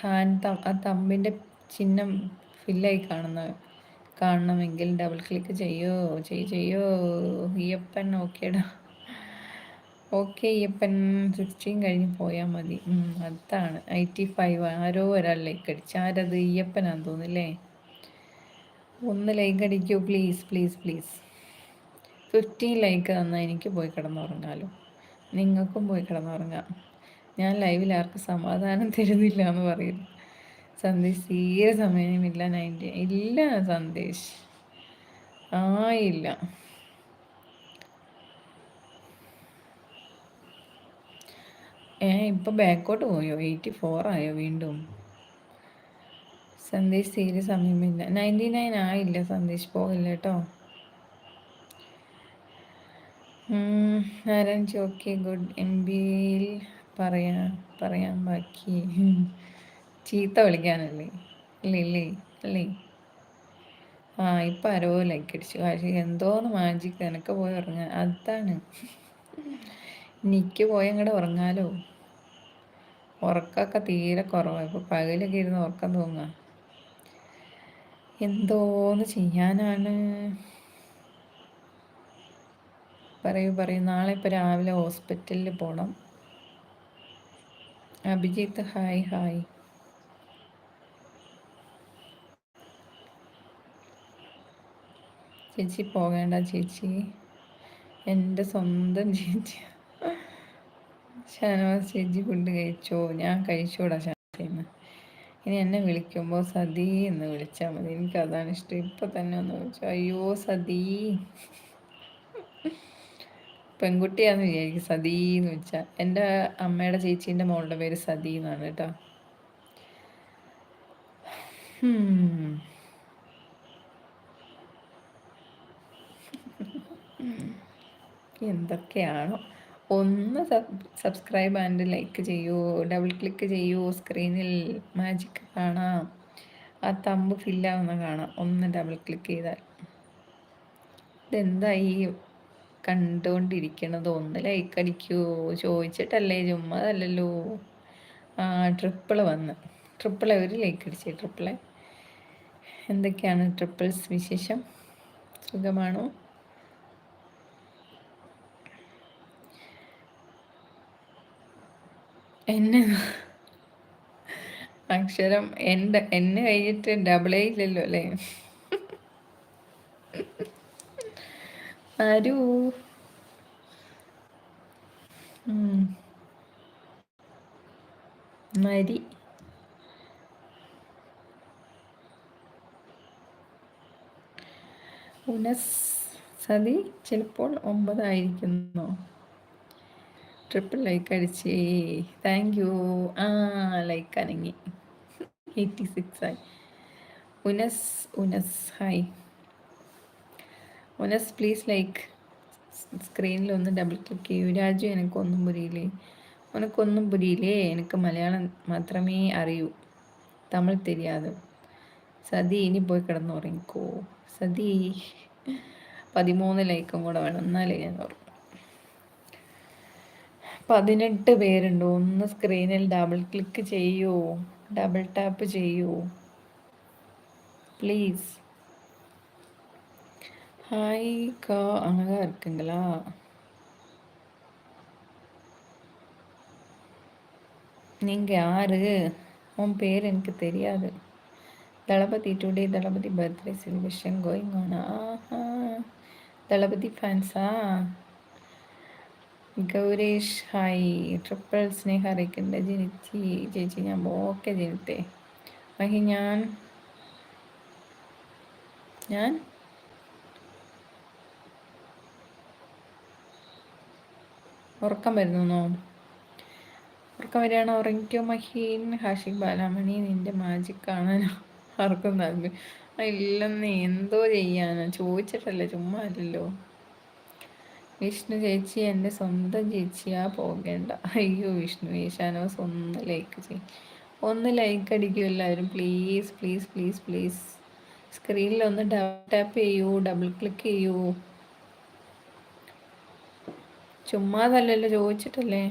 ആ തമ്പിൻ്റെ ചിഹ്നം ഫില്ലായി കാണണമെങ്കിൽ ഡബിൾ ക്ലിക്ക് ചെയ്യോ ഈയപ്പൻ. ഓക്കേടാ, ഓക്കെ ഈയപ്പൻ. 16 കഴിഞ്ഞ് പോയാൽ മതി. അതാണ് 85. ആരോ ഒരാൾ ലൈക്ക് അടിച്ചു. ആരത്? ഈയപ്പനാന്ന് തോന്നുന്നില്ലേ? ഒന്ന് ലൈക്ക് അടിക്കൂ പ്ലീസ് പ്ലീസ് പ്ലീസ്. 15 ലൈക്ക് തന്നാൽ എനിക്ക് പോയി കിടന്നുറങ്ങാലോ. നിങ്ങൾക്കും പോയി കിടന്നുറങ്ങാം. ഞാൻ ലൈവിൽ ആർക്കും സമാധാനം തരുന്നില്ല എന്ന് പറയുന്നു സന്ദേശ്. തീരെ സമയമില്ല. 90 ഇല്ല സന്ദേശ്, ആയില്ല. ഇപ്പം ബാക്കോട്ട് പോയോ? 84 ആയോ വീണ്ടും? സന്ദേശ് തീരെ സമയമില്ല. 99 ആയില്ല സന്ദേശ്, പോകില്ല കേട്ടോ. Narayan okay good. എം ബിയിൽ പറയാൻ ബാക്കി ചീത്ത വിളിക്കാനല്ലേ? അല്ലേ? ഇപ്പം ആരോ ലൈക്ക് അടിച്ചു. പക്ഷേ എന്തോന്ന് മാജിക്ക്. എനക്ക് പോയി ഉറങ്ങാൻ. അതാണ്, എനിക്ക് പോയി അങ്ങോട്ട് ഉറങ്ങാലോ. ഉറക്കമൊക്കെ തീരെ കുറവാണ്. ഇപ്പോൾ പകലൊക്കെ ഇരുന്ന് ഉറക്കം തോന്നുക. എന്തോന്ന് ചെയ്യാനാണ്? പറയൂ. നാളെ ഇപ്പോൾ രാവിലെ ഹോസ്പിറ്റലിൽ പോകണം. അഭിജിത്ത് ഹായ്. ചേച്ചി പോകേണ്ട ചേച്ചി, എൻ്റെ സ്വന്തം ചേച്ചി. ഷാനവാസ് ചേച്ചി ഫുഡ് കഴിച്ചോ? ഞാൻ കഴിച്ചോടാ ഷാനവാസിന്ന്. ഇനി എന്നെ വിളിക്കുമ്പോൾ സതി എന്ന് വിളിച്ചാൽ മതി. എനിക്കതാണ് ഇഷ്ടം. ഇപ്പം തന്നെ ഒന്ന് വിളിച്ചു. അയ്യോ സതി, പെൺകുട്ടിയാന്ന് വിചാരിക്കും സതി എന്ന് വെച്ചാൽ. എൻ്റെ അമ്മയുടെ ചേച്ചീൻ്റെ മോളുടെ പേര് സതി എന്നാണ് കേട്ടോ. എന്തൊക്കെയാണോ. ഒന്ന് സബ്സ്ക്രൈബ് ആൻഡ് ലൈക്ക് ചെയ്യൂ, ഡബിൾ ക്ലിക്ക് ചെയ്യൂ. സ്ക്രീനിൽ മാജിക് കാണാം. ആ തമ്പ് ഫില്ലാവുന്ന കാണാം. ഒന്ന് ഡബിൾ ക്ലിക്ക് ചെയ്താൽ. ഇതെന്താ ഈ കണ്ടുകൊണ്ടിരിക്കണത്? ഒന്ന് ലൈക്ക് അടിക്കൂ. ചോദിച്ചിട്ടല്ലേ, ചുമ്മാതല്ലല്ലോ. ട്രിപ്പിൾ വന്ന്. ട്രിപ്പിളെ ഒരു ലൈക്ക് അടിച്ചേ. ട്രിപ്പിളെ എന്തൊക്കെയാണ് ട്രിപ്പിൾസ് വിശേഷം? സുഖമാണോ? എന്നെ അക്ഷരം എന്നെ കഴിഞ്ഞിട്ട് ഡബിളേ ഇല്ലല്ലോ അല്ലേ? ആരൂ മരി. ഉനസ് സതി ചിലപ്പോൾ 9 ആയിരിക്കുന്നോ? ട്രിപ്പിൾ ലൈക്ക് അടിച്ചേ. Thank you. ലൈക്ക് അനങ്ങി 86 ആയി. Unas hi. Unas please like. സ്ക്രീനിൽ ഒന്ന് ഡബിൾ ക്ലിക്ക് ചെയ്യൂ. രാജു എനിക്കൊന്നും പുരിയില്ലേ. എനിക്ക് മലയാളം മാത്രമേ അറിയൂ, തമിഴ് தெரியாது. സതി ഇനി പോയി കിടന്നുറങ്ങിക്കോ. സതി 13 ലൈക്കും കൂടെ വേണം, എന്നാലേ ഞാൻ ഉറങ്ങും. 18 പേരുണ്ട്. ഒന്ന് സ്ക്രീനിൽ ഡബിൾ ക്ലിക്ക് ചെയ്യൂ, ഡബിൾ ടാപ്പ് ചെയ്യൂ ப்ளீஸ். ஹாய்க்கா, அழகாக இருக்குங்களா? நீங்கள் யார்? உன் பேர் எனக்கு தெரியாது. Thalapathy today Thalapathy birthday celebration going on. Thalapathy ஃபேன்ஸா? ഗൗരേഷ് ഹായ്. ട്രിപ്പിൾ സ്നേഹ അറിയിക്കുന്നുണ്ട്. ജനിച്ചി ചേച്ചി ഞാൻ ഓക്കെ ജനിത്തേ. മഹി ഞാൻ ഉറക്കം വരുന്നോ? ഉറക്കം വരികയാണോ? ഉറങ്ങിക്കോ മഹീൻ. ഹാഷിഖ് ബാലാമണി നിന്റെ മാജിക് കാണാൻ ആർക്കും താല്പര്യം ഇല്ലെന്ന്. എന്തോ ചെയ്യാനാ? ചോദിച്ചിട്ടല്ലേ, ചുമ്മാ അല്ലല്ലോ. വിഷ്ണു ചേച്ചി എൻ്റെ സ്വന്തം ചേച്ചിയാ, പോകേണ്ട. അയ്യോ വിഷ്ണു, ഷാനവാസ് ഒന്ന് ലൈക്ക് ചെയ്യും. ഒന്ന് ലൈക്ക് അടിക്കൂ എല്ലാവരും പ്ലീസ് പ്ലീസ് പ്ലീസ് പ്ലീസ്. സ്ക്രീനിൽ ഒന്ന് ടാപ്പ് ചെയ്യൂ, ഡബിൾ ക്ലിക്ക് ചെയ്യൂ. ചുമ്മാതല്ലല്ലോ, ചോദിച്ചിട്ടല്ലേ.